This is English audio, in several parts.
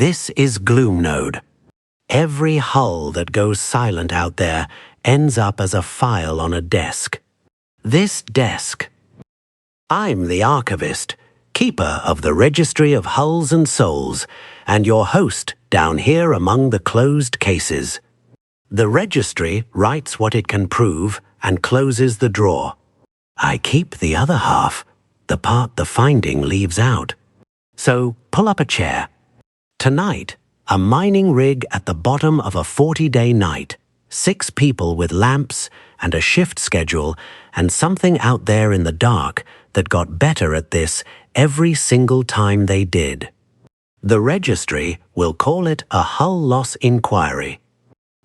This is GloomNode. Every hull that goes silent out there ends up as a file on a desk. This desk. I'm the archivist, keeper of the Registry of Hulls and Souls, and your host down here among the closed cases. The Registry writes what it can prove and closes the drawer. I keep the other half, the part the finding leaves out. So pull up a chair. Tonight, a mining rig at the bottom of a 40-day night, 6 people with lamps and a shift schedule, and something out there in the dark that got better at this every single time they did. The Registry will call it a hull loss inquiry.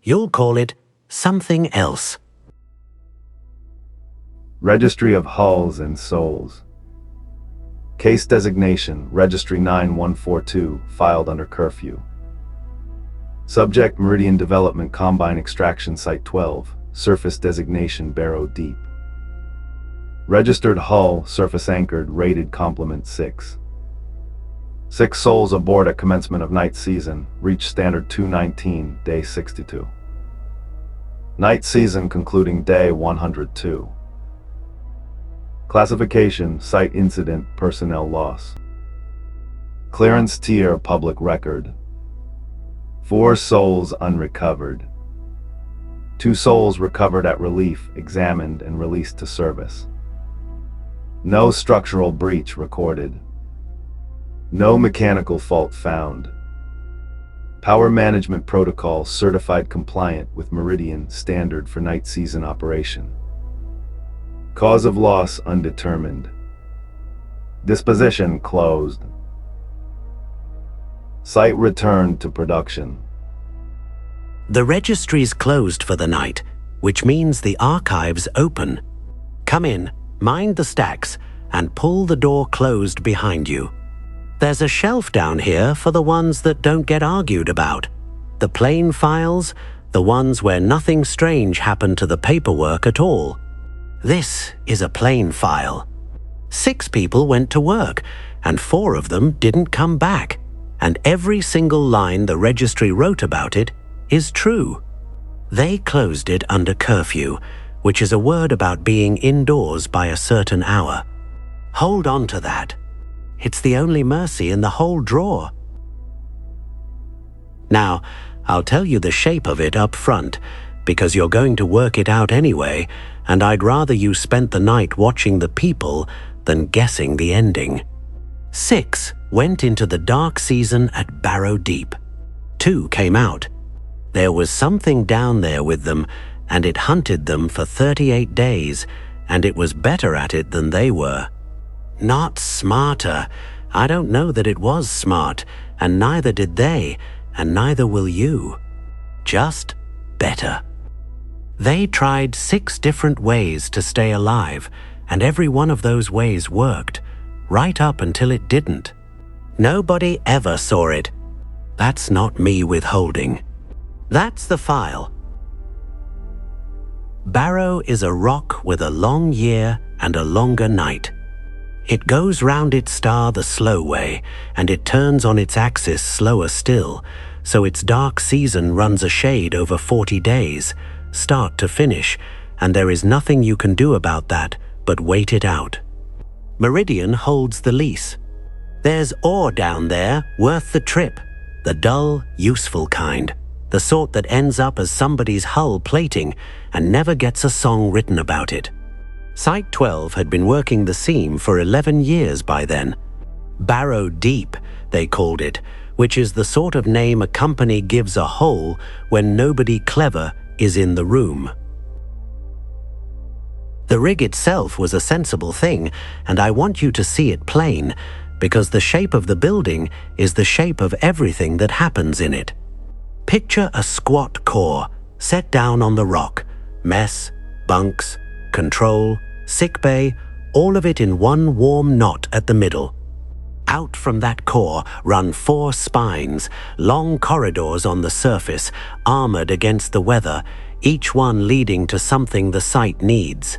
You'll call it something else. Registry of Hulls and Souls. Case designation, Registry 9142, filed under Curfew. Subject, Meridian Development Combine Extraction Site 12, surface designation, Barrow Deep. Registered hull, surface anchored, rated complement 6. 6 souls aboard at commencement of night season, reached standard 219, day 62. Night season concluding day 102. Classification, site incident, personnel loss. Clearance tier, public record. 4 souls unrecovered. 2 souls recovered at relief, examined and released to service. No structural breach recorded. No mechanical fault found. Power management protocol certified compliant with Meridian standard for night season operation. Cause of loss undetermined. Disposition closed. Site returned to production. The Registry's closed for the night, which means the archive's open. Come in, mind the stacks, and pull the door closed behind you. There's a shelf down here for the ones that don't get argued about. The plain files, the ones where nothing strange happened to the paperwork at all. This is a plain file. 6 people went to work, and 4 of them didn't come back. And every single line the Registry wrote about it is true. They closed it under curfew, which is a word about being indoors by a certain hour. Hold on to that. It's the only mercy in the whole drawer. Now, I'll tell you the shape of it up front, because you're going to work it out anyway, and I'd rather you spent the night watching the people than guessing the ending. 6 went into the dark season at Barrow Deep. 2 came out. There was something down there with them, and it hunted them for 38 days, and it was better at it than they were. Not smarter. I don't know that it was smart, and neither did they, and neither will you. Just better. They tried 6 different ways to stay alive, and every one of those ways worked, right up until it didn't. Nobody ever saw it. That's not me withholding. That's the file. Barrow is a rock with a long year and a longer night. It goes round its star the slow way, and it turns on its axis slower still, so its dark season runs a shade over 40 days, start to finish, and there is nothing you can do about that but wait it out. Meridian holds the lease. There's ore down there worth the trip, the dull, useful kind, the sort that ends up as somebody's hull plating and never gets a song written about it. Site 12 had been working the seam for 11 years by then. Barrow Deep, they called it, which is the sort of name a company gives a hole when nobody clever is in the room. The rig itself was a sensible thing, and I want you to see it plain, because the shape of the building is the shape of everything that happens in it. Picture a squat core, set down on the rock, mess, bunks, control, sickbay, all of it in one warm knot at the middle. Out from that core run 4 spines, long corridors on the surface, armored against the weather, each one leading to something the site needs.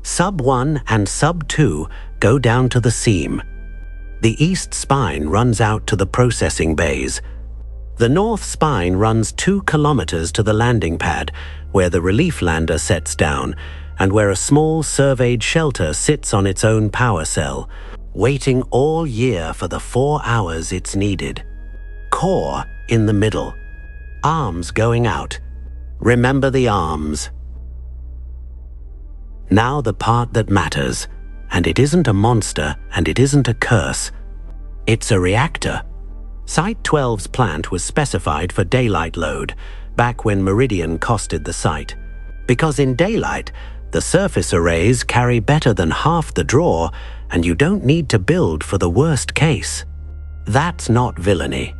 Sub 1 and Sub 2 go down to the seam. The east spine runs out to the processing bays, The north spine runs 2 kilometers to the landing pad, where the relief lander sets down, and where a small surveyed shelter sits on its own power cell, waiting all year for the 4 hours it's needed. Core in the middle. Arms going out. Remember the arms. Now the part that matters, and it isn't a monster and it isn't a curse. It's a reactor. Site 12's plant was specified for daylight load, back when Meridian costed the site. Because in daylight, the surface arrays carry better than half the draw, and you don't need to build for the worst case. That's not villainy.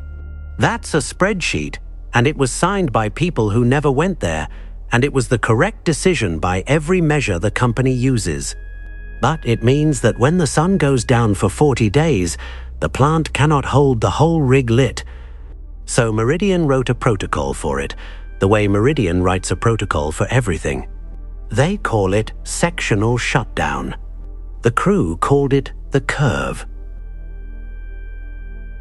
That's a spreadsheet, and it was signed by people who never went there, and it was the correct decision by every measure the company uses. But it means that when the sun goes down for 40 days, the plant cannot hold the whole rig lit. So Meridian wrote a protocol for it, the way Meridian writes a protocol for everything. They call it sectional shutdown. The crew called it the curve.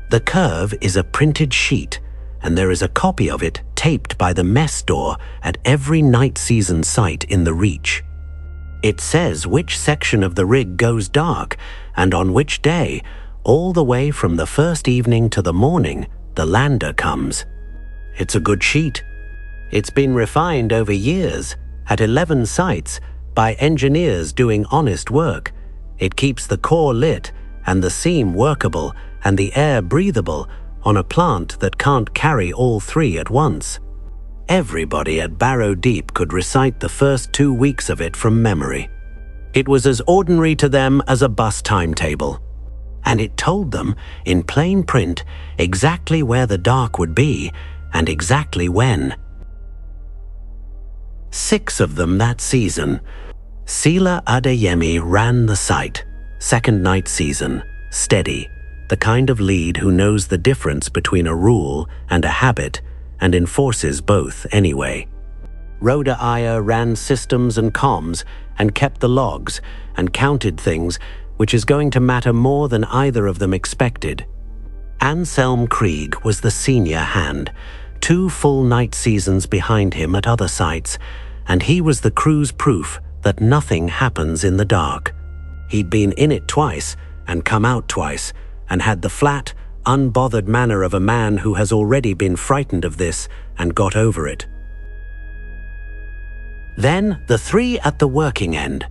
The curve is a printed sheet, and there is a copy of it taped by the mess door at every night season site in the Reach. It says which section of the rig goes dark, and on which day, all the way from the first evening to the morning, the lander comes. It's a good sheet. It's been refined over years, at 11 sites, by engineers doing honest work. It keeps the core lit, and the seam workable, and the air breathable, on a plant that can't carry all 3 at once. Everybody at Barrow Deep could recite the first 2 weeks of it from memory. It was as ordinary to them as a bus timetable. And it told them, in plain print, exactly where the dark would be, and exactly when. 6 of them that season. Sila Adeyemi ran the site, second night season, steady, the kind of lead who knows the difference between a rule and a habit, and enforces both anyway. Rhoda Iyer ran systems and comms, and kept the logs, and counted things, which is going to matter more than either of them expected. Anselm Krieg was the senior hand, 2 full night seasons behind him at other sites, and he was the crew's proof that nothing happens in the dark. He'd been in it twice, and come out twice, and had the flat, unbothered manner of a man who has already been frightened of this and got over it. Then the 3 at the working end.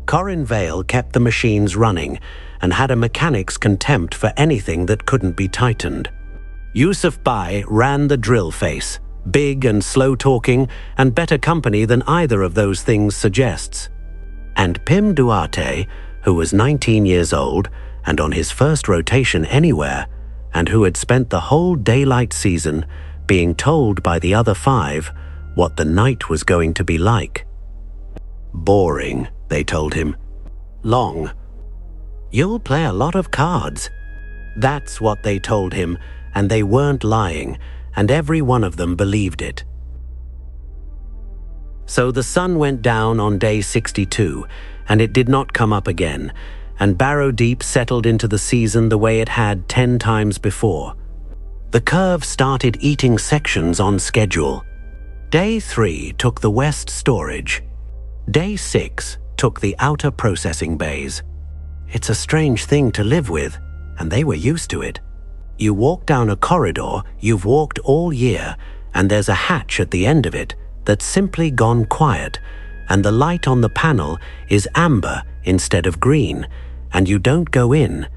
Corin Vale kept the machines running and had a mechanic's contempt for anything that couldn't be tightened. Yusuf Bai ran the drill face, big and slow-talking and better company than either of those things suggests. And Pim Duarte, who was 19 years old and on his first rotation anywhere, and who had spent the whole daylight season being told by the other 5 what the night was going to be like. Boring, they told him. Long. You'll play a lot of cards. That's what they told him, and they weren't lying, and every one of them believed it. So the sun went down on day 62, and it did not come up again, and Barrow Deep settled into the season the way it had 10 times before. The curve started eating sections on schedule. Day 3 took the west storage. Day 6 took the outer processing bays. It's a strange thing to live with, and they were used to it. You walk down a corridor you've walked all year, and there's a hatch at the end of it that's simply gone quiet, and the light on the panel is amber instead of green, and you don't go in,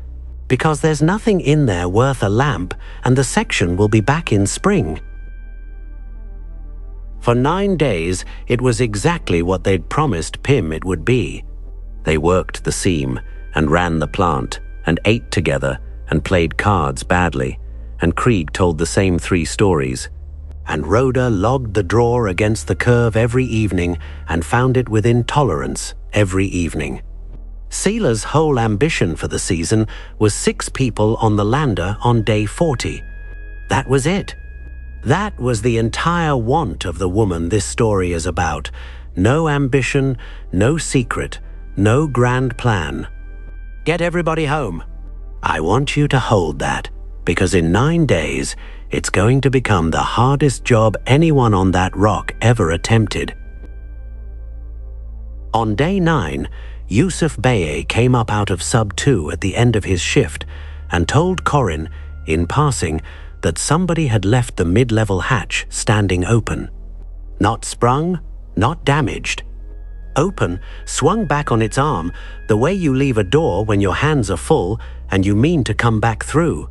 because there's nothing in there worth a lamp, and the section will be back in spring. For 9 days, it was exactly what they'd promised Pim it would be. They worked the seam, and ran the plant, and ate together, and played cards badly, and Krieg told the same 3 stories. And Rhoda logged the draw against the curve every evening, and found it within tolerance every evening. Seela's whole ambition for the season was 6 people on the lander on day 40. That was it. That was the entire want of the woman this story is about. No ambition, no secret, no grand plan. Get everybody home. I want you to hold that, because in 9 days, It's going to become the hardest job anyone on that rock ever attempted. On day 9, Yusuf Beye came up out of Sub 2 at the end of his shift and told Corin, in passing, that somebody had left the mid-level hatch standing open. Not sprung, not damaged. Open, swung back on its arm, the way you leave a door when your hands are full and you mean to come back through.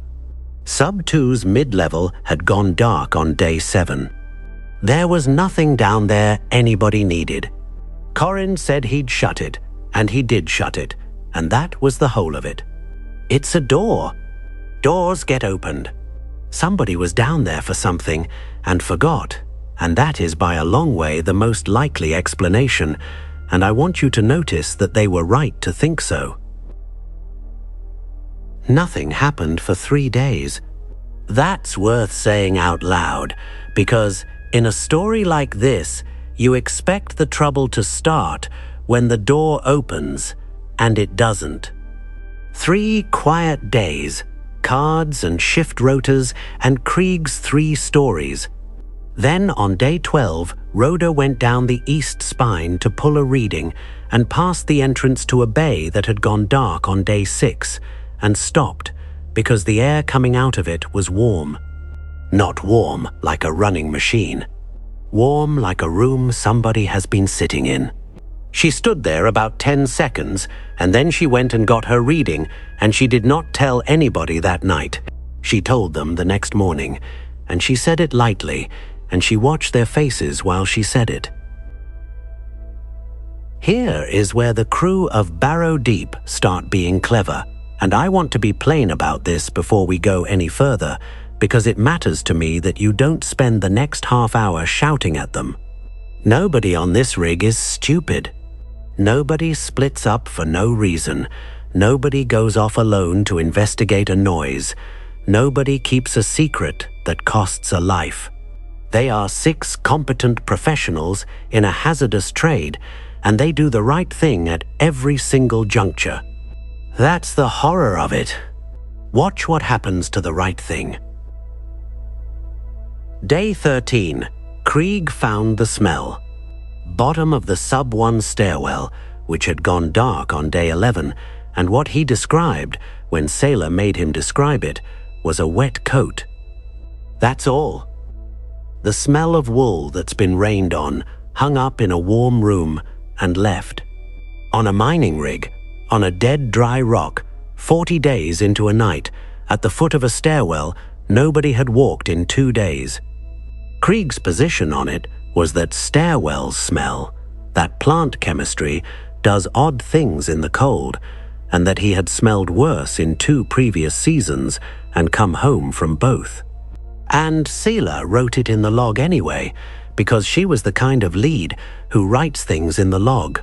Sub 2's mid-level had gone dark on day 7. There was nothing down there anybody needed. Corin said he'd shut it, and he did shut it, and that was the whole of it. It's a door. Doors get opened. Somebody was down there for something and forgot, and that is by a long way the most likely explanation, and I want you to notice that they were right to think so. Nothing happened for 3 days. That's worth saying out loud, because in a story like this, you expect the trouble to start when the door opens, and it doesn't. 3 quiet days, cards and shift rotors, and Krieg's 3 stories. Then on day 12, Rhoda went down the east spine to pull a reading and passed the entrance to a bay that had gone dark on day 6 and stopped because the air coming out of it was warm. Not warm like a running machine. Warm like a room somebody has been sitting in. She stood there about 10 seconds and then she went and got her reading, and she did not tell anybody that night. She told them the next morning, and she said it lightly, and she watched their faces while she said it. Here is where the crew of Barrow Deep start being clever, and I want to be plain about this before we go any further, because it matters to me that you don't spend the next half hour shouting at them. Nobody on this rig is stupid. Nobody splits up for no reason. Nobody goes off alone to investigate a noise. Nobody keeps a secret that costs a life. They are 6 competent professionals in a hazardous trade, and they do the right thing at every single juncture. That's the horror of it. Watch what happens to the right thing. Day 13. Krieg found the smell. Bottom of the Sub 1 stairwell, which had gone dark on day 11, and what he described, when Sailor made him describe it, was a wet coat. That's all. The smell of wool that's been rained on, hung up in a warm room, and left. On a mining rig, on a dead dry rock, 40 days into a night, at the foot of a stairwell, nobody had walked in 2 days. Krieg's position on it was that stairwells smell, that plant chemistry does odd things in the cold, and that he had smelled worse in 2 previous seasons and come home from both. And Seela wrote it in the log anyway, because she was the kind of lead who writes things in the log.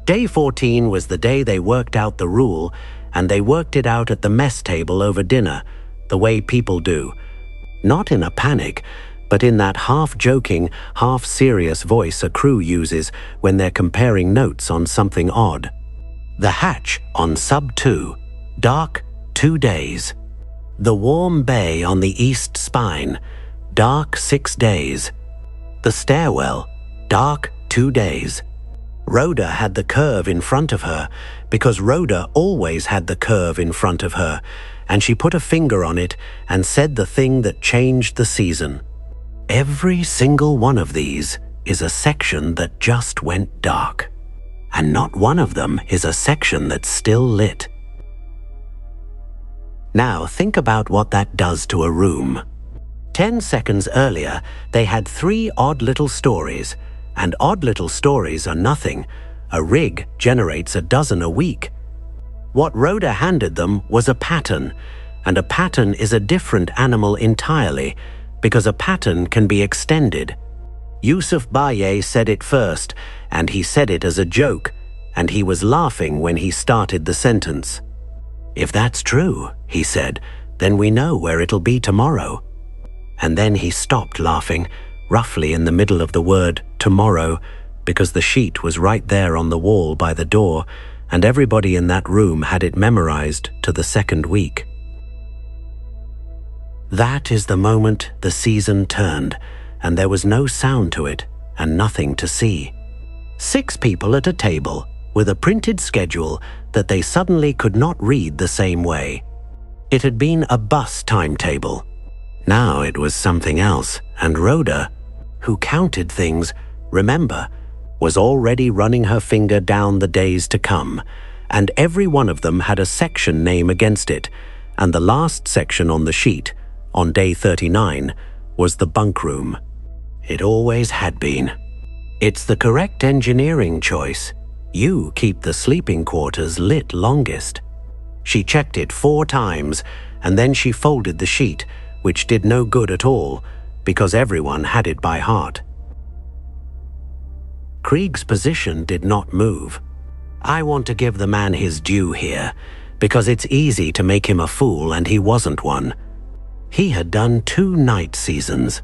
Day 14 was the day they worked out the rule, and they worked it out at the mess table over dinner, the way people do. Not in a panic, but in that half-joking, half-serious voice a crew uses when they're comparing notes on something odd. The hatch on Sub 2, dark 2 days. The warm bay on the east spine, dark 6 days. The stairwell, dark 2 days. Rhoda had the curve in front of her, because Rhoda always had the curve in front of her, and she put a finger on it and said the thing that changed the season. Every single one of these is a section that just went dark, and not one of them is a section that's still lit. Now think about what that does to a room. 10 seconds earlier, they had 3 odd little stories, and odd little stories are nothing. A rig generates a dozen a week. What Rhoda handed them was a pattern, and a pattern is a different animal entirely, because a pattern can be extended. Yusuf Beye said it first, and he said it as a joke, and he was laughing when he started the sentence. If that's true, he said, then we know where it'll be tomorrow. And then he stopped laughing, roughly in the middle of the word tomorrow, because the sheet was right there on the wall by the door, and everybody in that room had it memorized to the second week. That is the moment the season turned, and there was no sound to it and nothing to see. 6 people at a table with a printed schedule that they suddenly could not read the same way. It had been a bus timetable. Now it was something else, and Rhoda, who counted things, remember, was already running her finger down the days to come, and every one of them had a section name against it, and the last section on the sheet, on day 39, was the bunk room. It always had been. It's the correct engineering choice. You keep the sleeping quarters lit longest. She checked it 4 times, and then she folded the sheet, which did no good at all, because everyone had it by heart. Krieg's position did not move. I want to give the man his due here, because it's easy to make him a fool, and he wasn't one. He had done 2 night seasons.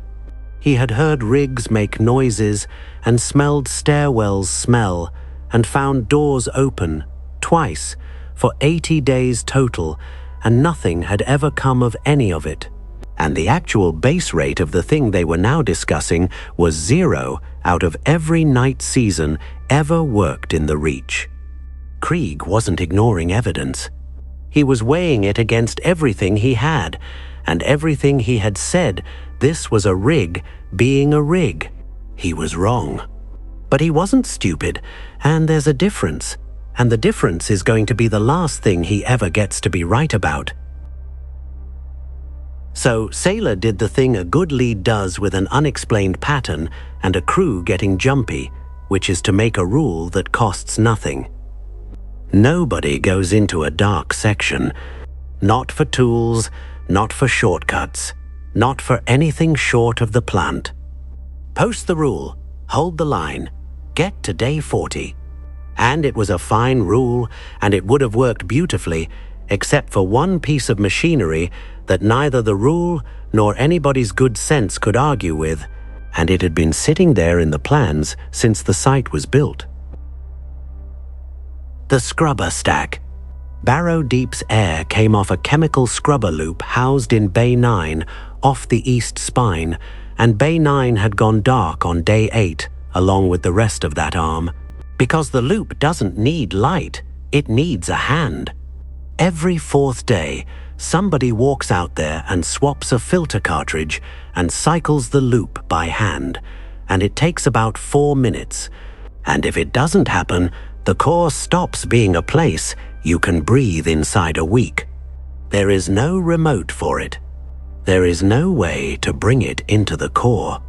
He had heard rigs make noises and smelled stairwells smell and found doors open, twice, for 80 days total, and nothing had ever come of any of it. And the actual base rate of the thing they were now discussing was 0 out of every night season ever worked in the Reach. Krieg wasn't ignoring evidence. He was weighing it against everything he had, and everything he had said this was a rig being a rig. He was wrong. But he wasn't stupid, and there's a difference. And the difference is going to be the last thing he ever gets to be right about. So Sailor did the thing a good lead does with an unexplained pattern and a crew getting jumpy, which is to make a rule that costs nothing. Nobody goes into a dark section. Not for tools, not for shortcuts, not for anything short of the plant. Post the rule, hold the line, get to day 40. And it was a fine rule, and it would have worked beautifully, except for one piece of machinery that neither the rule nor anybody's good sense could argue with, and it had been sitting there in the plans since the site was built. The scrubber stack. Barrow Deep's air came off a chemical scrubber loop housed in Bay 9 off the east spine, and Bay 9 had gone dark on day 8 along with the rest of that arm. Because the loop doesn't need light, it needs a hand. Every 4th day, somebody walks out there and swaps a filter cartridge and cycles the loop by hand, and it takes about 4 minutes. And if it doesn't happen, the core stops being a place you can breathe inside a week. There is no remote for it. There is no way to bring it into the core.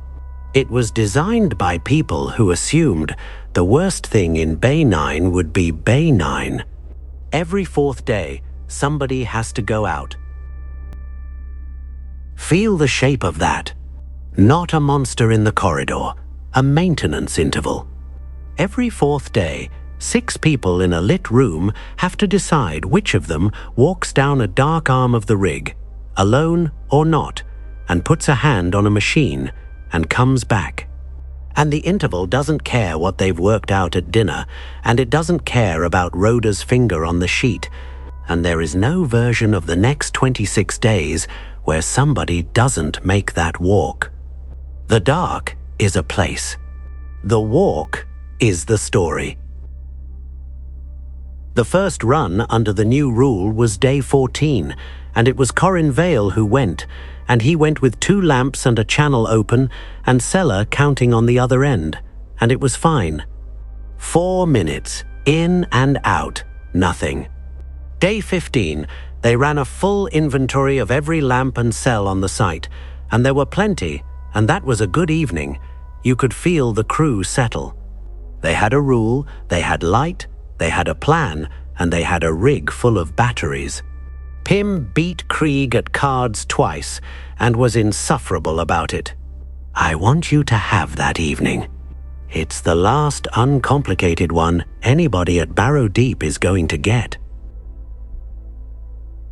It was designed by people who assumed the worst thing in Bay 9 would be Bay 9. Every 4th day, somebody has to go out. Feel the shape of that. Not a monster in the corridor, a maintenance interval. Every 4th day, 6 people in a lit room have to decide which of them walks down a dark arm of the rig, alone or not, and puts a hand on a machine and comes back. And the interval doesn't care what they've worked out at dinner, and it doesn't care about Rhoda's finger on the sheet, and there is no version of the next 26 days where somebody doesn't make that walk. The dark is a place. The walk is the story. The first run under the new rule was day 14, and it was Corin Vale who went, and he went with 2 lamps and a channel open and Cellar counting on the other end, and it was fine. 4 minutes, in and out, nothing. Day 15, they ran a full inventory of every lamp and cell on the site, and there were plenty, and that was a good evening. You could feel the crew settle. They had a rule, they had light, they had a plan, and they had a rig full of batteries. Pym beat Krieg at cards twice and was insufferable about it. I want you to have that evening. It's the last uncomplicated one anybody at Barrow Deep is going to get.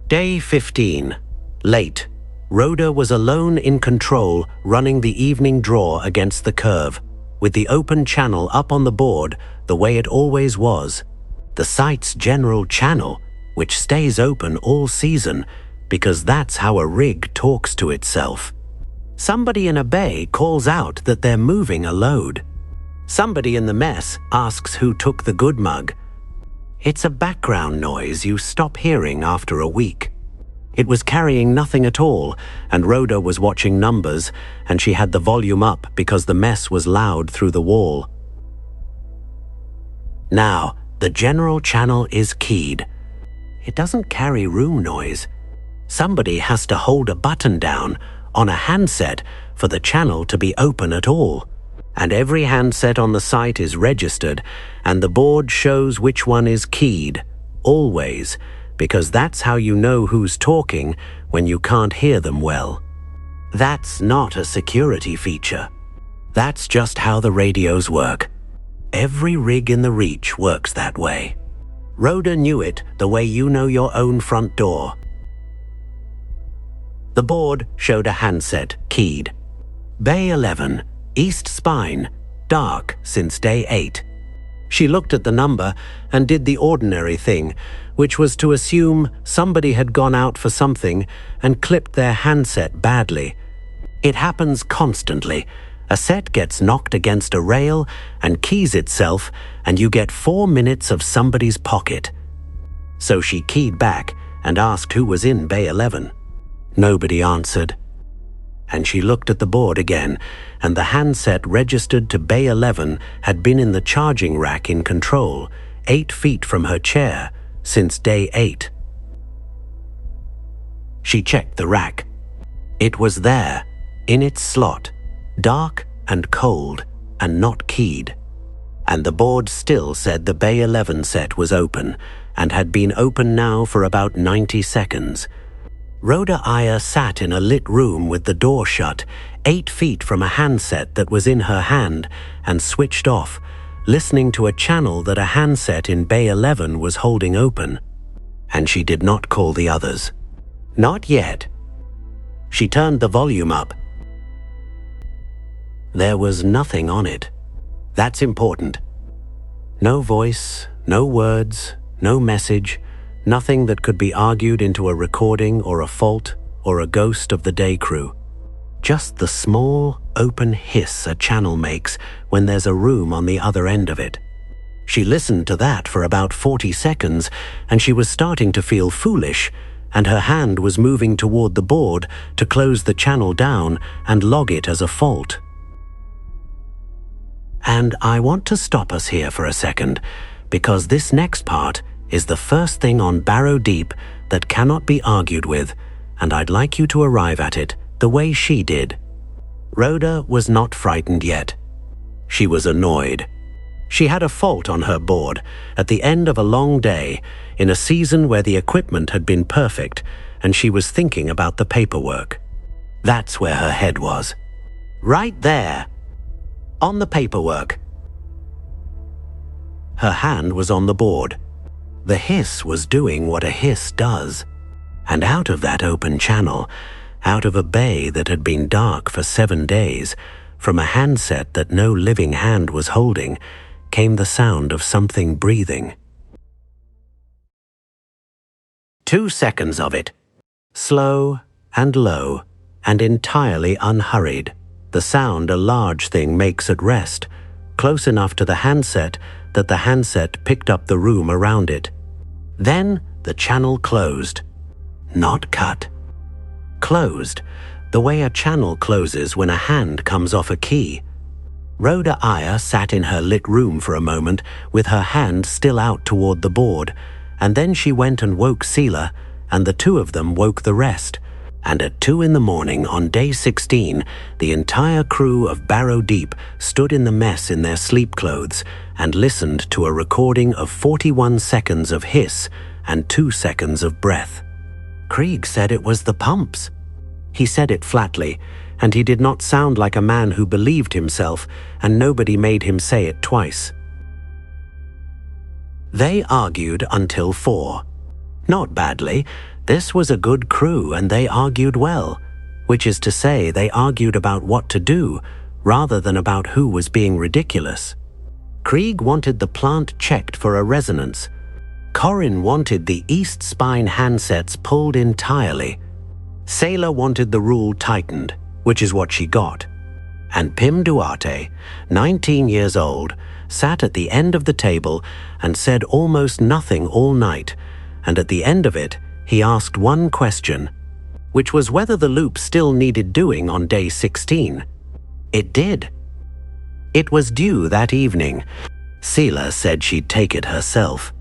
Day 15. Late. Rhoda was alone in control, running the evening draw against the curve, with the open channel up on the board the way it always was. The site's general channel, which stays open all season because that's how a rig talks to itself. Somebody in a bay calls out that they're moving a load. Somebody in the mess asks who took the good mug. It's a background noise you stop hearing after a week. It was carrying nothing at all, and Rhoda was watching numbers, and she had the volume up because the mess was loud through the wall. Now, the general channel is keyed. It doesn't carry room noise. Somebody has to hold a button down on a handset for the channel to be open at all. And every handset on the site is registered, and the board shows which one is keyed, always, because that's how you know who's talking when you can't hear them well. That's not a security feature. That's just how the radios work. Every rig in the Reach works that way. Rhoda knew it the way you know your own front door. The board showed a handset keyed. Bay 11, East Spine, dark since day 8. She looked at the number and did the ordinary thing, which was to assume somebody had gone out for something and clipped their handset badly. It happens constantly. A set gets knocked against a rail and keys itself, and you get 4 minutes of somebody's pocket. So she keyed back and asked who was in Bay 11. Nobody answered. And she looked at the board again, and the handset registered to Bay 11 had been in the charging rack in control, 8 feet from her chair, since day 8. She checked the rack. It was there, in its slot, dark and cold, and not keyed. And the board still said the Bay 11 set was open, and had been open now for about 90 seconds. Rhoda Iyer sat in a lit room with the door shut, 8 feet from a handset that was in her hand, and switched off, listening to a channel that a handset in Bay 11 was holding open. And she did not call the others. Not yet. She turned the volume up. There was nothing on it. That's important. No voice, no words, no message, nothing that could be argued into a recording or a fault or a ghost of the day crew. Just the small, open hiss a channel makes when there's a room on the other end of it. She listened to that for about 40 seconds, and she was starting to feel foolish, and her hand was moving toward the board to close the channel down and log it as a fault. And I want to stop us here for a second, because this next part is the first thing on Barrow Deep that cannot be argued with, and I'd like you to arrive at it the way she did. Rhoda was not frightened yet. She was annoyed. She had a fault on her board at the end of a long day, in a season where the equipment had been perfect, and she was thinking about the paperwork. That's where her head was. Right there. On the paperwork. Her hand was on the board. The hiss was doing what a hiss does. And out of that open channel, out of a bay that had been dark for 7 days, from a handset that no living hand was holding, came the sound of something breathing. 2 seconds of it. Slow and low and entirely unhurried. The sound a large thing makes at rest, close enough to the handset that the handset picked up the room around it. Then the channel closed. Not cut. Closed, the way a channel closes when a hand comes off a key. Rhoda Iyer sat in her lit room for a moment with her hand still out toward the board, and then she went and woke Seela, and the two of them woke the rest. And at 2 in the morning on day 16, the entire crew of Barrow Deep stood in the mess in their sleep clothes and listened to a recording of 41 seconds of hiss and 2 seconds of breath. Krieg said it was the pumps. He said it flatly, and he did not sound like a man who believed himself, and nobody made him say it twice. They argued until 4. Not badly. This was a good crew, and they argued well, which is to say they argued about what to do, rather than about who was being ridiculous. Krieg wanted the plant checked for a resonance. Corin wanted the east spine handsets pulled entirely. Sailor wanted the rule tightened, which is what she got. And Pim Duarte, 19 years old, sat at the end of the table and said almost nothing all night, and at the end of it, he asked one question, which was whether the loop still needed doing on day 16. It did. It was due that evening. Seela said she'd take it herself.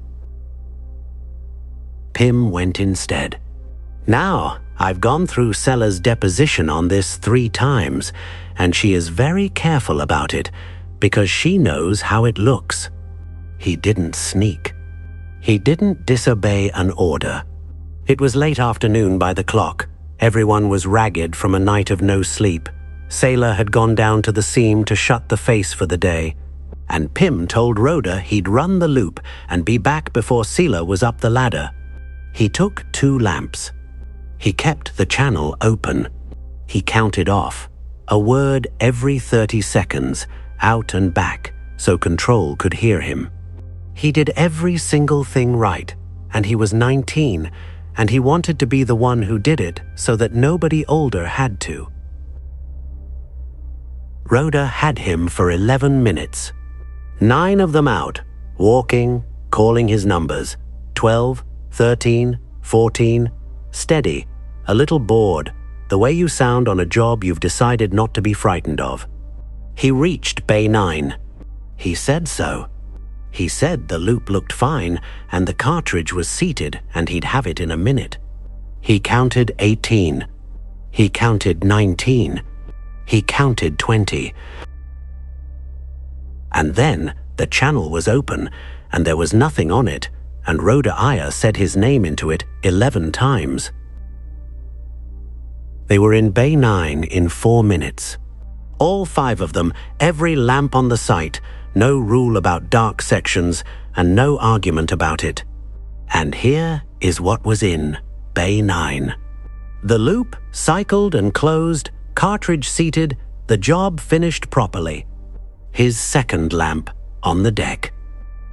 Pim went instead. Now, I've gone through Sella's deposition on this 3 times, and she is very careful about it because she knows how it looks. He didn't sneak. He didn't disobey an order. It was late afternoon by the clock. Everyone was ragged from a night of no sleep. Sailor had gone down to the seam to shut the face for the day, and Pim told Rhoda he'd run the loop and be back before Seela was up the ladder. He took 2 lamps. He kept the channel open. He counted off, a word every 30 seconds, out and back, so Control could hear him. He did every single thing right, and he was 19, and he wanted to be the one who did it so that nobody older had to. Rhoda had him for 11 minutes. 9 of them out, walking, calling his numbers. 12, 13, 14, steady, a little bored, the way you sound on a job you've decided not to be frightened of. He reached Bay 9. He said so. He said the loop looked fine and the cartridge was seated and he'd have it in a minute. He counted 18. He counted 19. He counted 20. And then the channel was open and there was nothing on it, and Rhoda Aya said his name into it 11 times. They were in Bay 9 in 4 minutes. All 5 of them, every lamp on the site, no rule about dark sections, and no argument about it. And here is what was in Bay 9. The loop cycled and closed, cartridge seated, the job finished properly. His second lamp on the deck,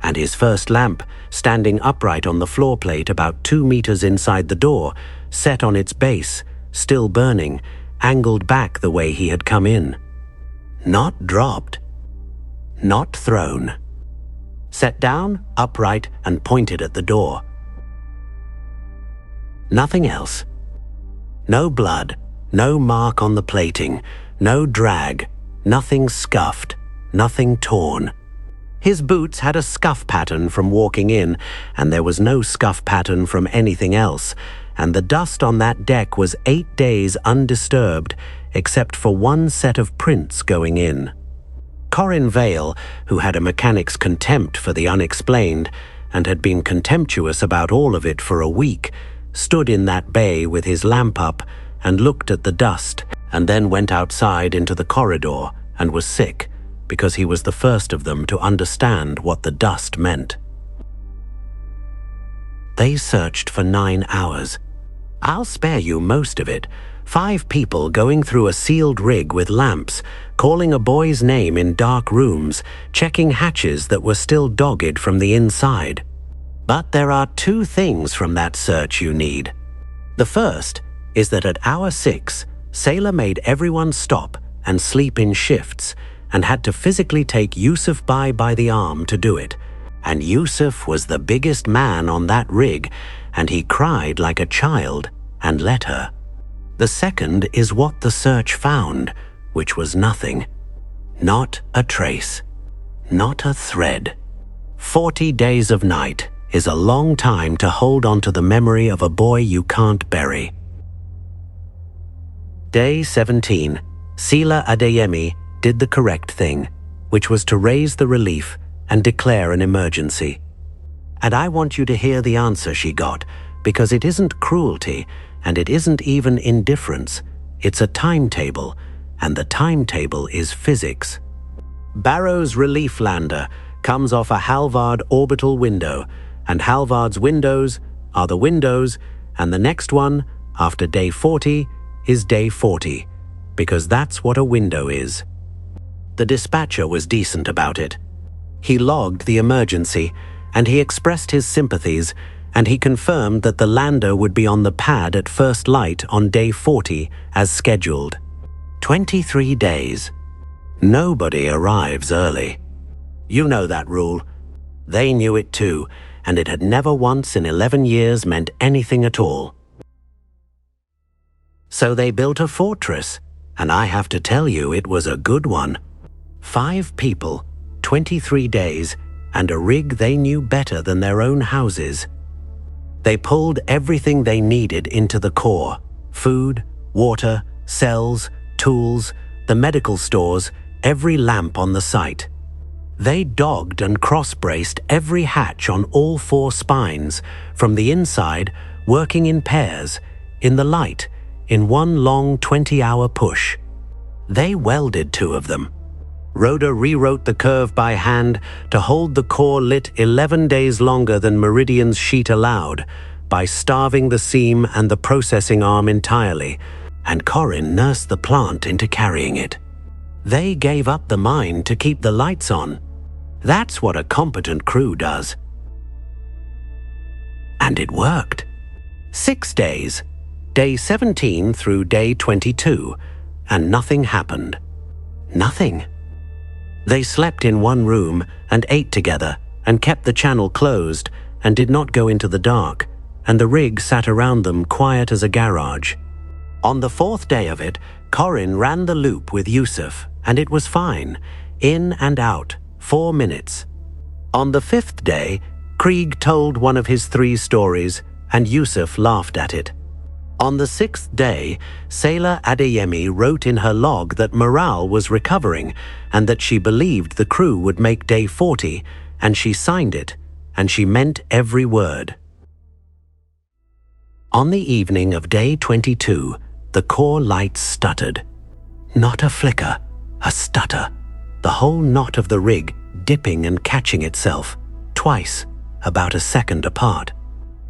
and his first lamp standing upright on the floor plate about 2 meters inside the door, set on its base, still burning, angled back the way he had come in. Not dropped. Not thrown. Set down, upright, and pointed at the door. Nothing else. No blood, no mark on the plating, no drag, nothing scuffed, nothing torn. His boots had a scuff pattern from walking in, and there was no scuff pattern from anything else, and the dust on that deck was 8 days undisturbed, except for 1 set of prints going in. Corin Vale, who had a mechanic's contempt for the unexplained, and had been contemptuous about all of it for a week, stood in that bay with his lamp up and looked at the dust, and then went outside into the corridor and was sick, because he was the first of them to understand what the dust meant. They searched for 9 hours. I'll spare you most of it. 5 people going through a sealed rig with lamps, calling a boy's name in dark rooms, checking hatches that were still dogged from the inside. But there are 2 things from that search you need. The first is that at hour 6, Sailor made everyone stop and sleep in shifts, and had to physically take Yusuf by the arm to do it. And Yusuf was the biggest man on that rig, and he cried like a child and let her. The second is what the search found, which was nothing. Not a trace. Not a thread. 40 days of night is a long time to hold on to the memory of a boy you can't bury. Day 17. Seela Adeyemi did the correct thing, which was to raise the relief and declare an emergency. And I want you to hear the answer she got, because it isn't cruelty, and it isn't even indifference. It's a timetable, and the timetable is physics. Barrow's relief lander comes off a Halvard orbital window, and Halvard's windows are the windows, and the next one, after day 40, is day 40, because that's what a window is. The dispatcher was decent about it. He logged the emergency, and he expressed his sympathies, and he confirmed that the lander would be on the pad at first light on day 40 as scheduled. 23 days. Nobody arrives early. You know that rule. They knew it too, and it had never once in 11 years meant anything at all. So they built a fortress, and I have to tell you it was a good one. 5 people, 23 days, and a rig they knew better than their own houses. They pulled everything they needed into the core: food, water, cells, tools, the medical stores, every lamp on the site. They dogged and cross-braced every hatch on all 4 spines, from the inside, working in pairs, in the light, in one long 20-hour push. They welded 2 of them. Rhoda rewrote the curve by hand to hold the core lit 11 days longer than Meridian's sheet allowed, by starving the seam and the processing arm entirely, and Corin nursed the plant into carrying it. They gave up the mine to keep the lights on. That's what a competent crew does. And it worked. 6 days, day 17 through day 22, and nothing happened. Nothing. They slept in one room and ate together and kept the channel closed and did not go into the dark, and the rig sat around them quiet as a garage. On the 4th day of it, Corin ran the loop with Yusuf, and it was fine, in and out, 4 minutes. On the 5th day, Krieg told one of his 3 stories, and Yusuf laughed at it. On the 6th day, Sailor Adeyemi wrote in her log that morale was recovering and that she believed the crew would make day 40, and she signed it, and she meant every word. On the evening of day 22, the core lights stuttered. Not a flicker, a stutter. The whole knot of the rig dipping and catching itself, twice, about a second apart.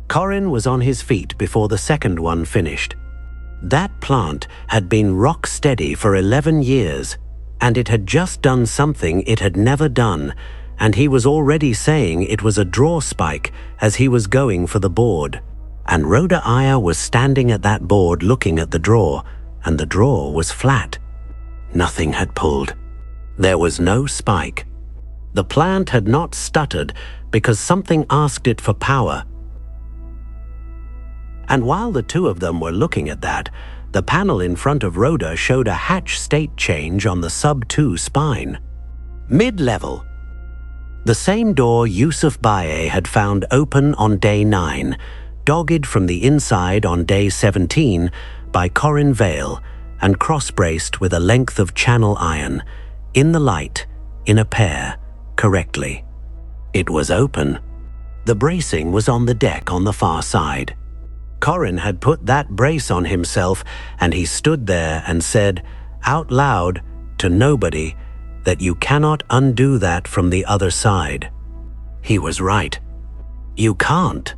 Corin was on his feet before the second one finished. That plant had been rock steady for 11 years, and it had just done something it had never done, and he was already saying it was a draw spike as he was going for the board. And Rhoda Aya was standing at that board looking at the draw, and the draw was flat. Nothing had pulled. There was no spike. The plant had not stuttered because something asked it for power. And while the 2 of them were looking at that, the panel in front of Rhoda showed a hatch state change on the sub-2 spine. Mid-level. The same door Yusuf Baye had found open on day 9, dogged from the inside on day 17 by Corin Vale and cross-braced with a length of channel iron, in the light, in a pair, correctly. It was open. The bracing was on the deck on the far side. Corin had put that brace on himself, and he stood there and said, out loud, to nobody, that you cannot undo that from the other side. He was right. You can't.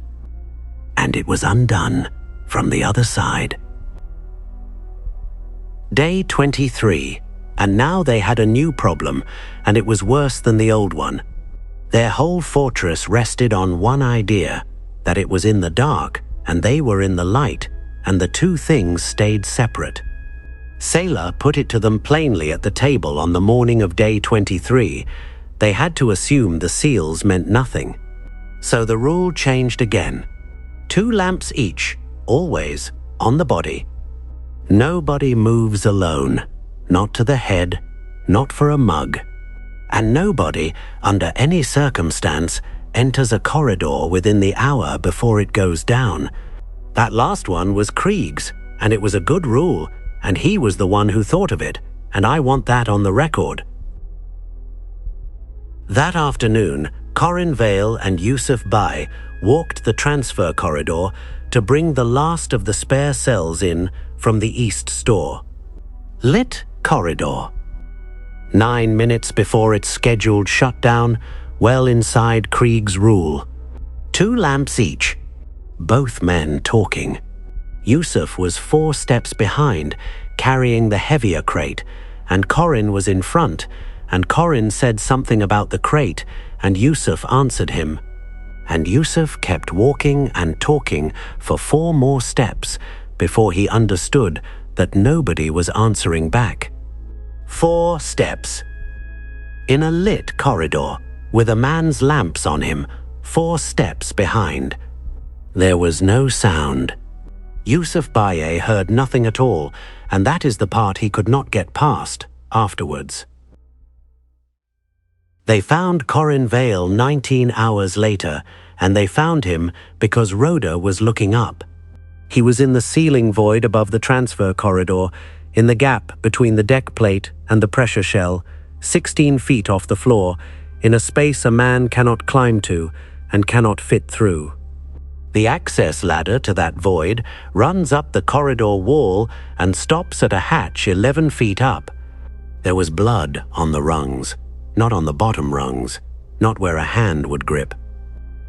And it was undone from the other side. Day 23, and now they had a new problem, and it was worse than the old one. Their whole fortress rested on one idea, that it was in the dark, and they were in the light, and the 2 things stayed separate. Sailor put it to them plainly at the table on the morning of day 23. They had to assume the seals meant nothing. So the rule changed again. 2 lamps each, always, on the body. Nobody moves alone, not to the head, not for a mug. And nobody, under any circumstance, enters a corridor within the hour before it goes down. That last one was Krieg's, and it was a good rule, and he was the one who thought of it, and I want that on the record. That afternoon, Corin Vale and Yusuf Bai walked the transfer corridor to bring the last of the spare cells in from the east store. Lit corridor. 9 minutes before its scheduled shutdown, well inside Krieg's rule. 2 lamps each, both men talking. Yusuf was 4 steps behind, carrying the heavier crate, and Corin was in front, and Corin said something about the crate, and Yusuf answered him. and Yusuf kept walking and talking for 4 more steps before he understood that nobody was answering back. 4 steps. In a lit corridor, with a man's lamps on him, 4 steps behind. There was no sound. Yusuf Baye heard nothing at all, and that is the part he could not get past afterwards. They found Corin Vale 19 hours later, and they found him because Rhoda was looking up. He was in the ceiling void above the transfer corridor, in the gap between the deck plate and the pressure shell, 16 feet off the floor, in a space a man cannot climb to and cannot fit through. The access ladder to that void runs up the corridor wall and stops at a hatch 11 feet up. There was blood on the rungs, not on the bottom rungs, not where a hand would grip.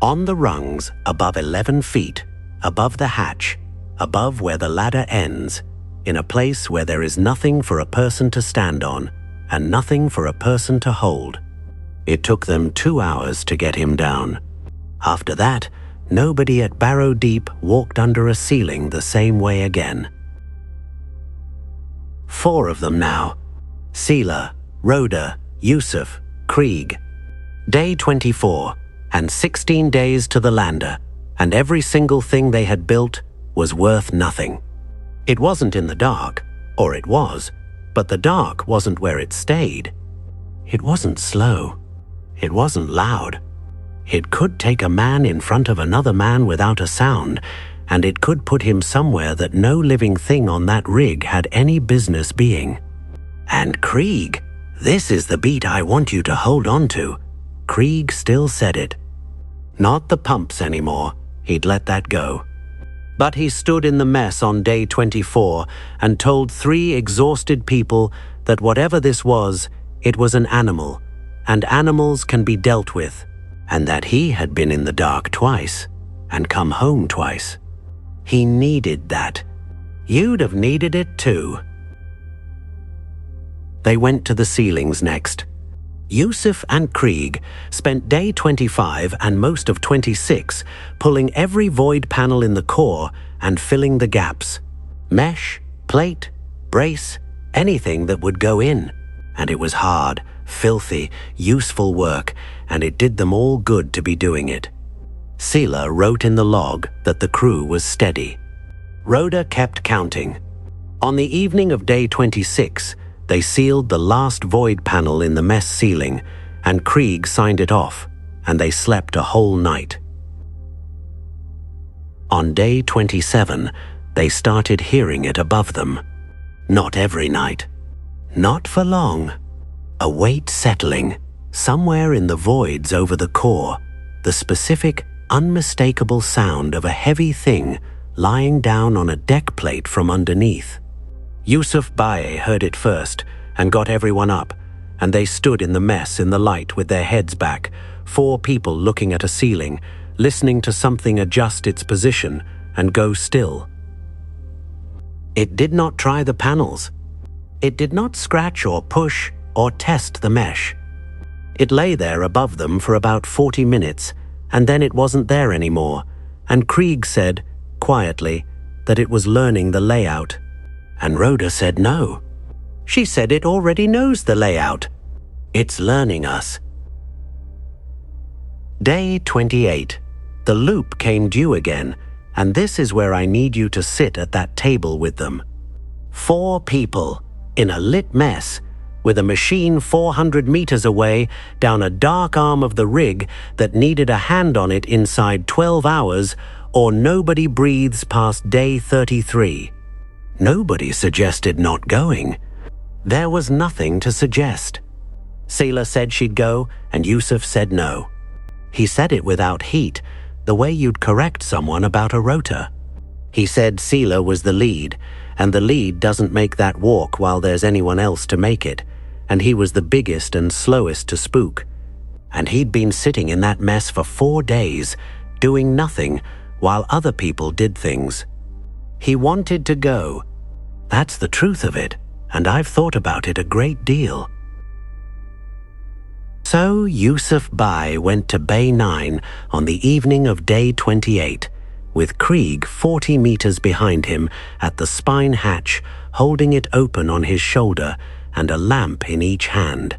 On the rungs above 11 feet, above the hatch, above where the ladder ends, in a place where there is nothing for a person to stand on and nothing for a person to hold. It took them 2 hours to get him down. After that, nobody at Barrow Deep walked under a ceiling the same way again. 4 of them now. Sela, Rhoda, Yusuf, Krieg. Day 24, and 16 days to the lander, and every single thing they had built was worth nothing. It wasn't in the dark, or it was, but the dark wasn't where it stayed. It wasn't slow. It wasn't loud. It could take a man in front of another man without a sound, and it could put him somewhere that no living thing on that rig had any business being. And Krieg, this is the beat I want you to hold on to. Krieg still said it. Not the pumps anymore, he'd let that go. But he stood in the mess on day 24 and told 3 exhausted people that whatever this was, it was an animal, and animals can be dealt with, and that he had been in the dark twice and come home twice. He needed that. You'd have needed it too. They went to the ceilings next. Yusuf and Krieg spent day 25 and most of 26 pulling every void panel in the core and filling the gaps. Mesh, plate, brace, anything that would go in. And it was hard, filthy, useful work, and it did them all good to be doing it. Sela wrote in the log that the crew was steady. Rhoda kept counting. On the evening of day 26, they sealed the last void panel in the mess ceiling, and Krieg signed it off, and they slept a whole night. On day 27, they started hearing it above them. Not every night. Not for long. A weight settling, somewhere in the voids over the core, the specific, unmistakable sound of a heavy thing lying down on a deck plate from underneath. Yusuf Baye heard it first and got everyone up, and they stood in the mess in the light with their heads back, 4 people looking at a ceiling, listening to something adjust its position and go still. It did not try the panels. It did not scratch or push or test the mesh. It lay there above them for about 40 minutes, and then it wasn't there anymore, and Krieg said, quietly, that it was learning the layout. And Rhoda said no. She said it already knows the layout. It's learning us. Day 28. The loop came due again, and this is where I need you to sit at that table with them. 4 people, in a lit mess, with a machine 400 meters away down a dark arm of the rig that needed a hand on it inside 12 hours, or nobody breathes past day 33. Nobody suggested not going. There was nothing to suggest. Sela said she'd go, and Yusuf said no. He said it without heat, the way you'd correct someone about a rotor. He said Sela was the lead, and the lead doesn't make that walk while there's anyone else to make it, and he was the biggest and slowest to spook. And he'd been sitting in that mess for 4 days, doing nothing, while other people did things. He wanted to go. That's the truth of it, and I've thought about it a great deal. So Yusuf Bai went to Bay 9 on the evening of day 28, with Krieg 40 meters behind him at the spine hatch, holding it open on his shoulder and a lamp in each hand,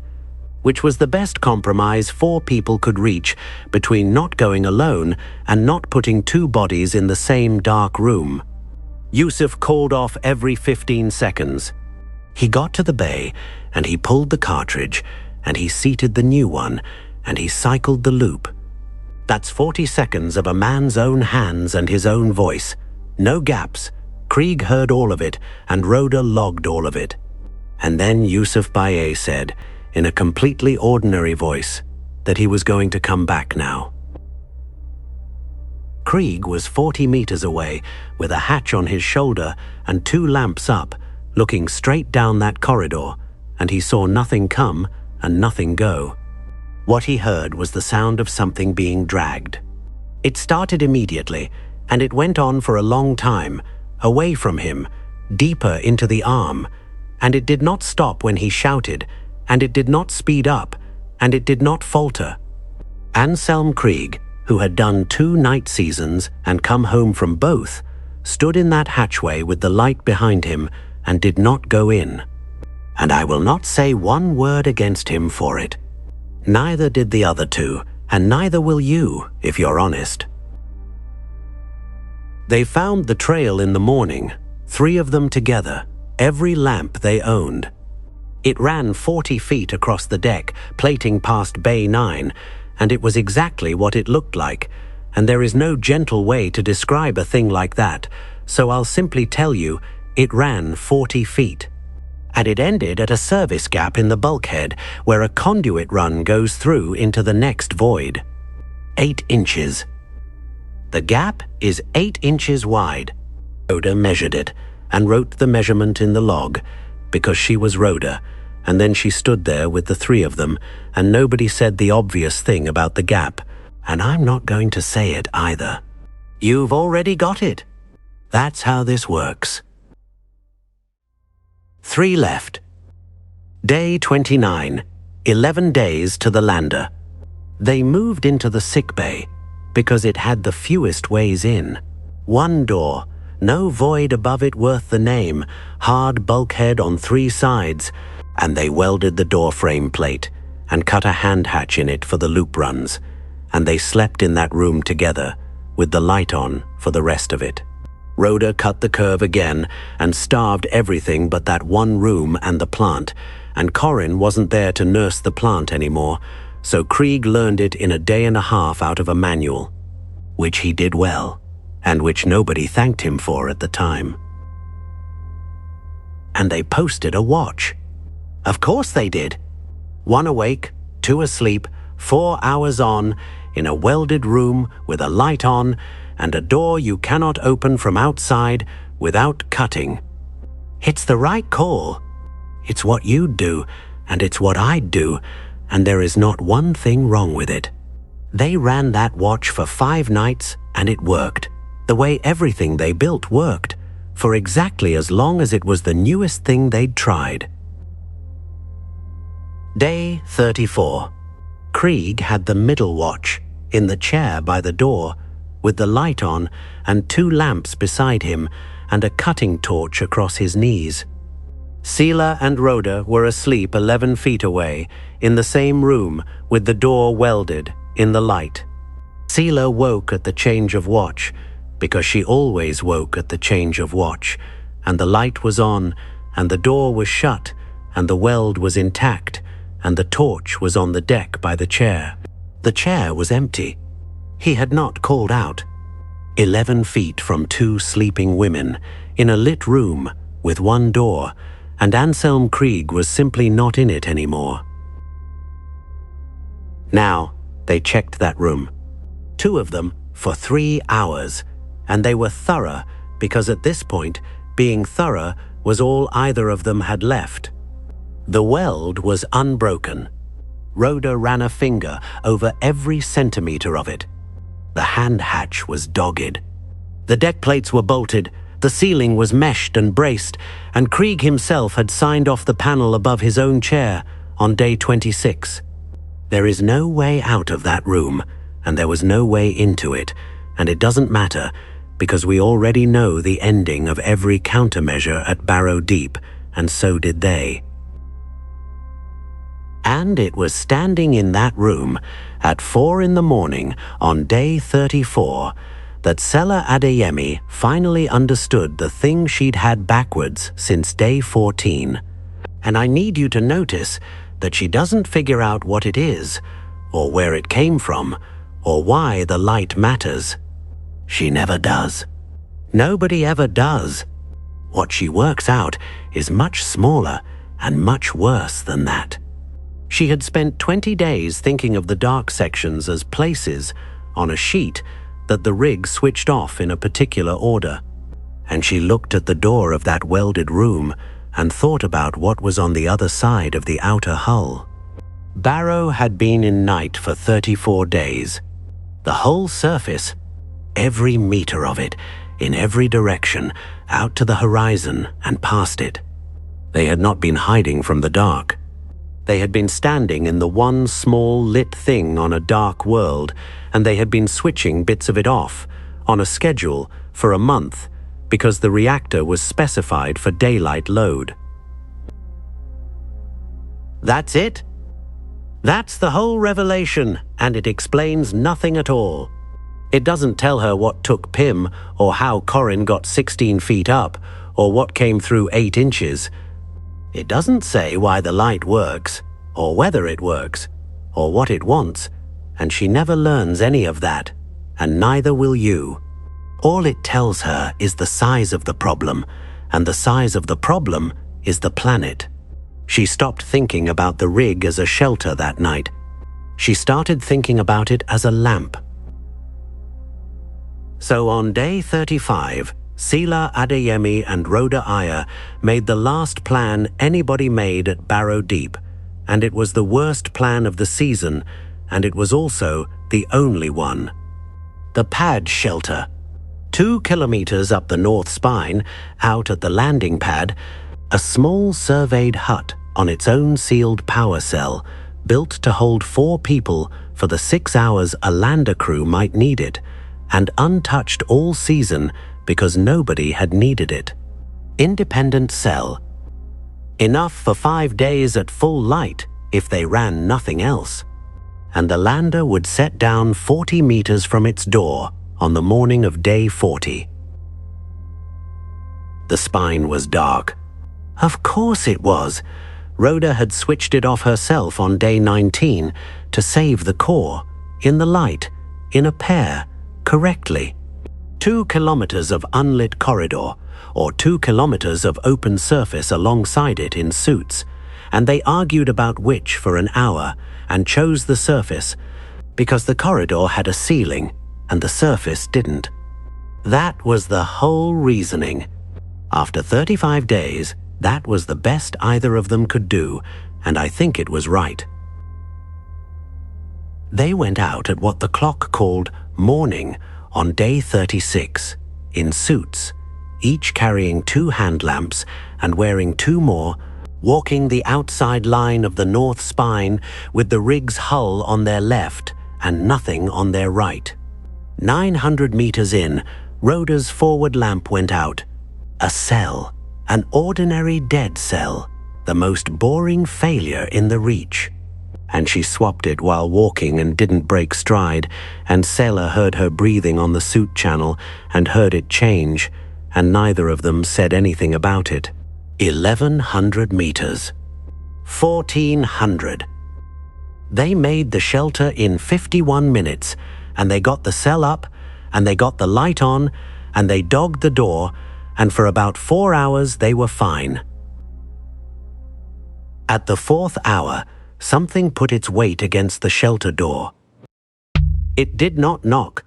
which was the best compromise 4 people could reach between not going alone and not putting 2 bodies in the same dark room. Yusuf called off every 15 seconds. He got to the bay and he pulled the cartridge and he seated the new one and he cycled the loop. That's 40 seconds of a man's own hands and his own voice. No gaps. Krieg heard all of it and Rhoda logged all of it. And then Yusuf Baye said, in a completely ordinary voice, that he was going to come back now. Krieg was 40 meters away with a hatch on his shoulder and 2 lamps up, looking straight down that corridor, and he saw nothing come and nothing go. What he heard was the sound of something being dragged. It started immediately, and it went on for a long time, away from him, deeper into the arm, and it did not stop when he shouted, and it did not speed up, and it did not falter. Anselm Krieg, who had done 2 night seasons and come home from both, stood in that hatchway with the light behind him and did not go in. And I will not say one word against him for it. Neither did the other 2, and neither will you, if you're honest. They found the trail in the morning, 3 of them together, every lamp they owned. It ran 40 feet across the deck, plating past Bay 9, and it was exactly what it looked like, and there is no gentle way to describe a thing like that, so I'll simply tell you, it ran 40 feet. And it ended at a service gap in the bulkhead where a conduit run goes through into the next void. 8 inches. The gap is 8 inches wide. Rhoda measured it and wrote the measurement in the log, because she was Rhoda, and then she stood there with the 3 of them, and nobody said the obvious thing about the gap, and I'm not going to say it either. You've already got it. That's how this works. 3 left. Day 29, 11 days to the lander. They moved into the sick bay because it had the fewest ways in. 1 door, no void above it worth the name, hard bulkhead on 3 sides, and they welded the door frame plate and cut a hand hatch in it for the loop runs, and they slept in that room together with the light on for the rest of it. Rhoda cut the curve again and starved everything but that 1 room and the plant, and Corin wasn't there to nurse the plant anymore, so Krieg learned it in a day and a half out of a manual, which he did well, and which nobody thanked him for at the time. And they posted a watch. Of course they did. 1 awake, 2 asleep, 4 hours on, in a welded room with a light on, and a door you cannot open from outside without cutting. It's the right call. It's what you'd do, and it's what I'd do, and there is not one thing wrong with it. They ran that watch for 5 nights, and it worked, the way everything they built worked, for exactly as long as it was the newest thing they'd tried. Day 34. Krieg had the middle watch, in the chair by the door, with the light on and 2 lamps beside him and a cutting torch across his knees. Sela and Rhoda were asleep 11 feet away, in the same room with the door welded in the light. Sela woke at the change of watch, because she always woke at the change of watch, and the light was on, and the door was shut, and the weld was intact, and the torch was on the deck by the chair. The chair was empty. He had not called out. 11 feet from 2 sleeping women, in a lit room with 1 door, and Anselm Krieg was simply not in it anymore. Now, they checked that room. 2 of them for 3 hours, and they were thorough because at this point, being thorough was all either of them had left. The weld was unbroken. Rhoda ran a finger over every centimeter of it. The hand hatch was dogged. The deck plates were bolted, the ceiling was meshed and braced, and Krieg himself had signed off the panel above his own chair on day 26. There is no way out of that room, and there was no way into it, and it doesn't matter, because we already know the ending of every countermeasure at Barrow Deep, and so did they. And it was standing in that room at 4 in the morning on day 34 that Sela Adeyemi finally understood the thing she'd had backwards since day 14. And I need you to notice that she doesn't figure out what it is, or where it came from, or why the light matters. She never does. Nobody ever does. What she works out is much smaller and much worse than that. She had spent 20 days thinking of the dark sections as places on a sheet that the rig switched off in a particular order. And she looked at the door of that welded room and thought about what was on the other side of the outer hull. Barrow had been in night for 34 days. The whole surface, every meter of it, in every direction, out to the horizon and past it. They had not been hiding from the dark. They had been standing in the one small lit thing on a dark world, and they had been switching bits of it off, on a schedule, for a month, because the reactor was specified for daylight load. That's it? That's the whole revelation, and it explains nothing at all. It doesn't tell her what took Pym, or how Corin got 16 feet up, or what came through 8 inches. It doesn't say why the light works, or whether it works, or what it wants, and she never learns any of that, and neither will you. All it tells her is the size of the problem, and the size of the problem is the planet. She stopped thinking about the rig as a shelter that night. She started thinking about it as a lamp. So on day 35, Sela Adeyemi and Rhoda Aya made the last plan anybody made at Barrow Deep, and it was the worst plan of the season, and it was also the only one. The pad shelter. 2 kilometers up the north spine, out at the landing pad, a small surveyed hut on its own sealed power cell, built to hold 4 people for the 6 hours a lander crew might need it, and untouched all season because nobody had needed it. Independent cell. Enough for 5 days at full light if they ran nothing else. And the lander would set down 40 meters from its door on the morning of day 40. The spine was dark. Of course it was. Rhoda had switched it off herself on day 19 to save the core, in the light, in a pair, correctly. 2 kilometers of unlit corridor, or 2 kilometers of open surface alongside it in suits, and they argued about which for an hour and chose the surface because the corridor had a ceiling and the surface didn't. That was the whole reasoning. After 35 days, that was the best either of them could do, and I think it was right. They went out at what the clock called morning on day 36, in suits, each carrying 2 hand lamps and wearing 2 more, walking the outside line of the north spine with the rig's hull on their left and nothing on their right. 900 meters in, Rhoda's forward lamp went out. A cell, an ordinary dead cell, the most boring failure in the reach. And she swapped it while walking and didn't break stride, and Sela heard her breathing on the suit channel and heard it change, and neither of them said anything about it. 1,100 meters. 1,400. They made the shelter in 51 minutes, and they got the cell up, and they got the light on, and they dogged the door, and for about 4 hours they were fine. At the 4th hour, something put its weight against the shelter door. It did not knock.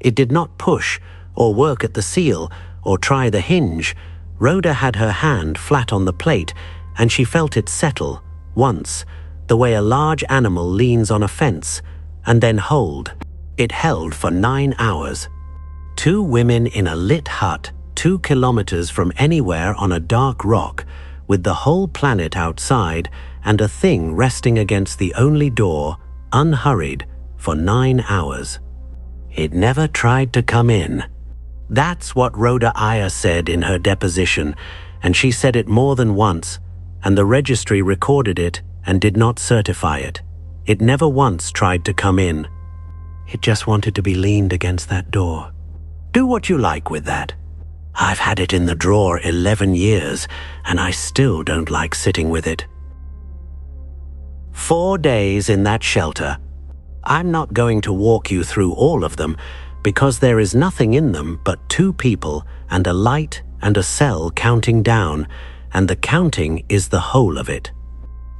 It did not push, or work at the seal, or try the hinge. Rhoda had her hand flat on the plate, and she felt it settle, once, the way a large animal leans on a fence, and then hold. It held for 9 hours. 2 women in a lit hut, 2 kilometers from anywhere on a dark rock, with the whole planet outside, and a thing resting against the only door unhurried for 9 hours. It never tried to come in. That's what Rhoda Iyer said in her deposition, and she said it more than once, and the registry recorded it and did not certify it. It never once tried to come in. It just wanted to be leaned against that door. Do what you like with that. I've had it in the drawer 11 years, and I still don't like sitting with it. 4 days in that shelter. I'm not going to walk you through all of them, because there is nothing in them but 2 people and a light and a cell counting down, and the counting is the whole of it.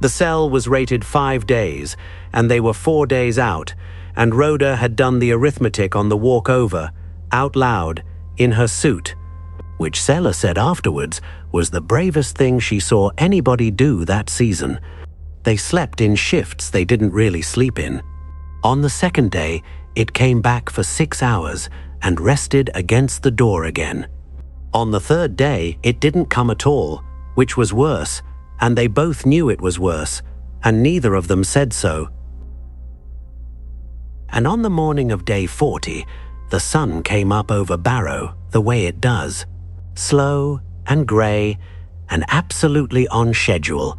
The cell was rated 5 days, and they were 4 days out, and Rhoda had done the arithmetic on the walk over, out loud, in her suit, which Seller said afterwards was the bravest thing she saw anybody do that season. They slept in shifts they didn't really sleep in. On the second day, it came back for 6 hours and rested against the door again. On the third day, it didn't come at all, which was worse, and they both knew it was worse, and neither of them said so. And on the morning of day 40, the sun came up over Barrow the way it does, slow and grey and absolutely on schedule,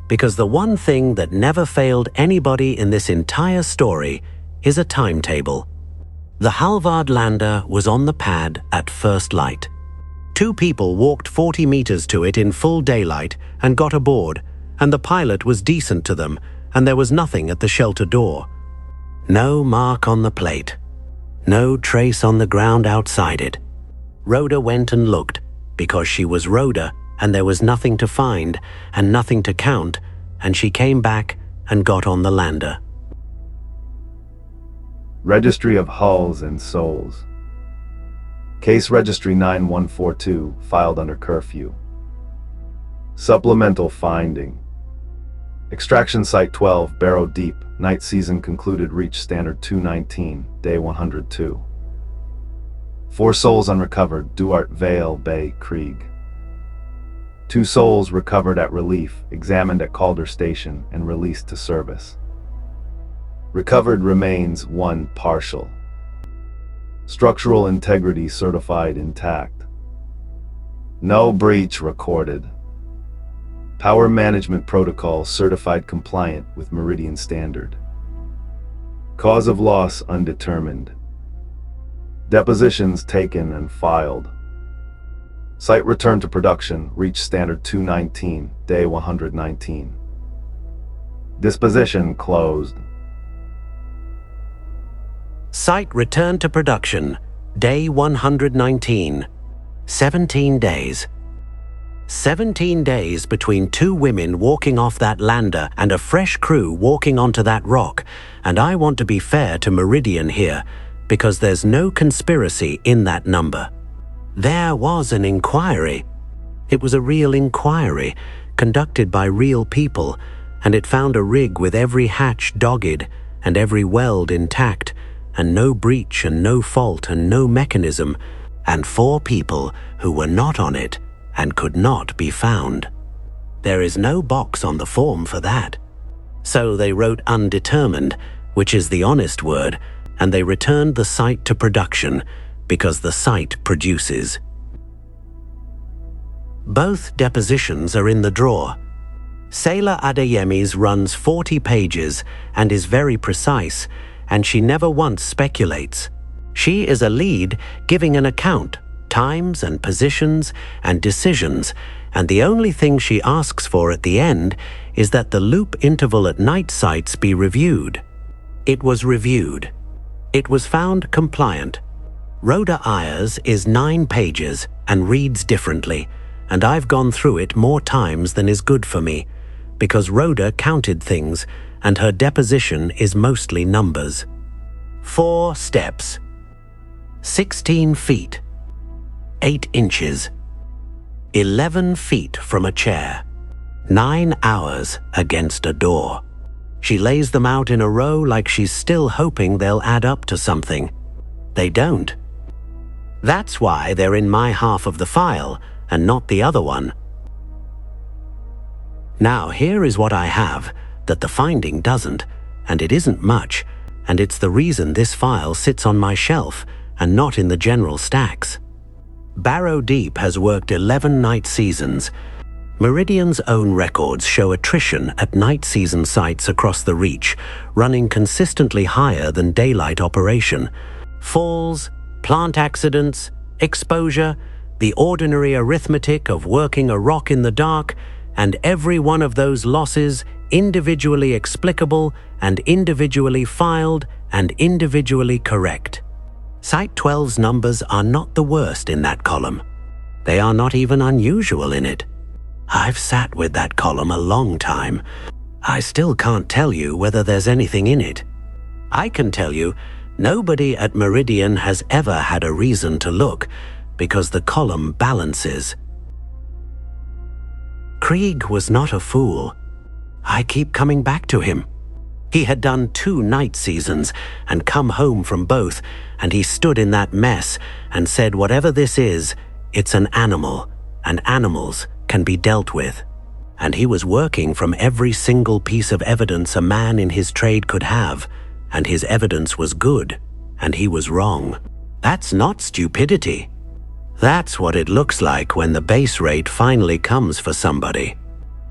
because the one thing that never failed anybody in this entire story is a timetable. The Halvard lander was on the pad at first light. 2 people walked 40 meters to it in full daylight and got aboard, and the pilot was decent to them, and there was nothing at the shelter door. No mark on the plate. No trace on the ground outside it. Rhoda went and looked, because she was Rhoda, and there was nothing to find and nothing to count, and she came back and got on the lander. Registry of Hulls and Souls. Case Registry 9142, filed under Curfew. Supplemental finding. Extraction Site 12, Barrow Deep, night season concluded, reached standard 219, day 102. 4 souls unrecovered, Duart Vale Bay Krieg. 2 souls recovered at relief, examined at Calder Station, and released to service. Recovered remains 1 partial. Structural integrity certified intact. No breach recorded. Power management protocol certified compliant with Meridian Standard. Cause of loss undetermined. Depositions taken and filed. Site return to production, reached standard 219, day 119. Disposition closed. Site returned to production, day 119. 17 days. 17 days between 2 women walking off that lander and a fresh crew walking onto that rock, and I want to be fair to Meridian here, because there's no conspiracy in that number. There was an inquiry. It was a real inquiry, conducted by real people, and it found a rig with every hatch dogged and every weld intact, and no breach and no fault and no mechanism, and 4 people who were not on it and could not be found. There is no box on the form for that. So they wrote undetermined, which is the honest word, and they returned the site to production, because the site produces. Both depositions are in the drawer. Sailor Adeyemi's runs 40 pages and is very precise, and she never once speculates. She is a lead giving an account, times and positions and decisions, and the only thing she asks for at the end is that the loop interval at night sites be reviewed. It was reviewed. It was found compliant. Rhoda Iyer's is 9 pages and reads differently, and I've gone through it more times than is good for me, because Rhoda counted things and her deposition is mostly numbers. 4 steps. 16 feet. 8 inches. 11 feet from a chair. 9 hours against a door. She lays them out in a row like she's still hoping they'll add up to something. They don't. That's why they're in my half of the file and not the other one. Now here is what I have that the finding doesn't, and it isn't much, and it's the reason this file sits on my shelf and not in the general stacks. Barrow Deep has worked 11 night seasons. Meridian's own records show attrition at night season sites across the Reach, running consistently higher than daylight operation. Falls, plant accidents, exposure, the ordinary arithmetic of working a rock in the dark, and every one of those losses individually explicable and individually filed and individually correct. Site 12's numbers are not the worst in that column. They are not even unusual in it. I've sat with that column a long time. I still can't tell you whether there's anything in it. I can tell you, nobody at Meridian has ever had a reason to look, because the column balances. Krieg was not a fool. I keep coming back to him. He had done 2 night seasons and come home from both, and he stood in that mess and said, whatever this is, it's an animal, and animals can be dealt with. And he was working from every single piece of evidence a man in his trade could have, and his evidence was good, and he was wrong. That's not stupidity. That's what it looks like when the base rate finally comes for somebody.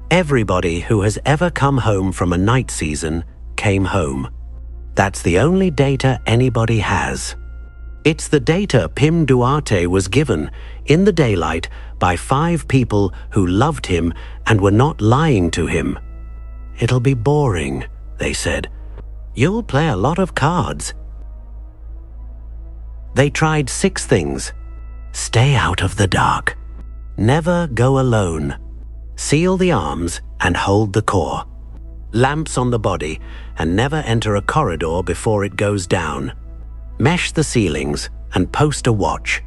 Everybody who has ever come home from a night season came home. That's the only data anybody has. It's the data Pim Duarte was given in the daylight by 5 people who loved him and were not lying to him. It'll be boring, they said. You'll play a lot of cards. They tried 6 things. Stay out of the dark. Never go alone. Seal the arms and hold the core. Lamps on the body and never enter a corridor before it goes down. Mesh the ceilings and post a watch.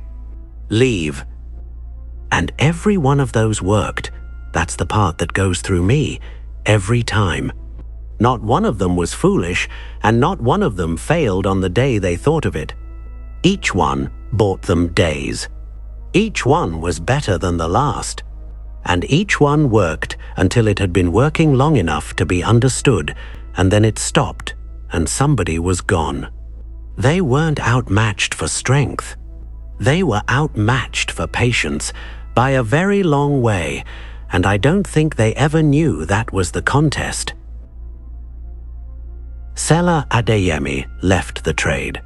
Leave. And every one of those worked. That's the part that goes through me every time. Not one of them was foolish, and not one of them failed on the day they thought of it. Each one bought them days. Each one was better than the last. And each one worked until it had been working long enough to be understood, and then it stopped, and somebody was gone. They weren't outmatched for strength. They were outmatched for patience by a very long way, and I don't think they ever knew that was the contest. Sela Adeyemi left the trade.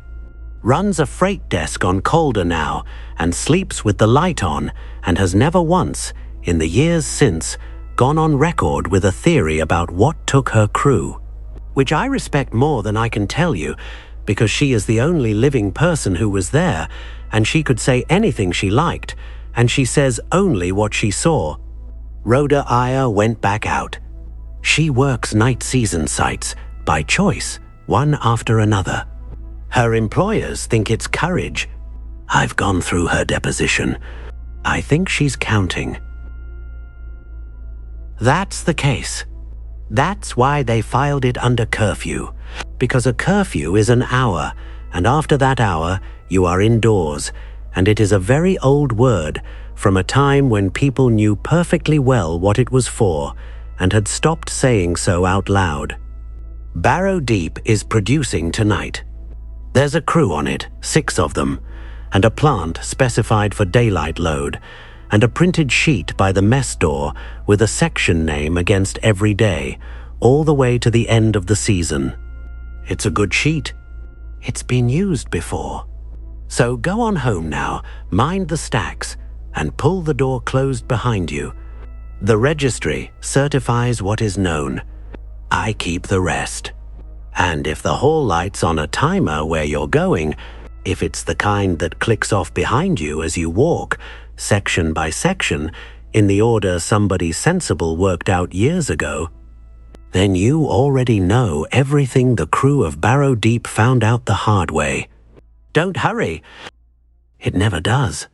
Runs a freight desk on Calder now and sleeps with the light on, and has never once, in the years since, gone on record with a theory about what took her crew. Which I respect more than I can tell you, because she is the only living person who was there, and she could say anything she liked, and she says only what she saw. Rhoda Iyer went back out. She works night season sites, by choice, one after another. Her employers think it's courage. I've gone through her deposition. I think she's counting. That's the case. That's why they filed it under curfew, because a curfew is an hour, and after that hour, you are indoors, and it is a very old word from a time when people knew perfectly well what it was for and had stopped saying so out loud. Barrow Deep is producing tonight. There's a crew on it, 6 of them, and a plant specified for daylight load, and a printed sheet by the mess door with a section name against every day, all the way to the end of the season. It's a good sheet. It's been used before. So go on home now, mind the stacks, and pull the door closed behind you. The Registry certifies what is known. I keep the rest. And if the hall light's on a timer where you're going, if it's the kind that clicks off behind you as you walk, section by section, in the order somebody sensible worked out years ago, then you already know everything the crew of Barrow Deep found out the hard way. Don't hurry. It never does.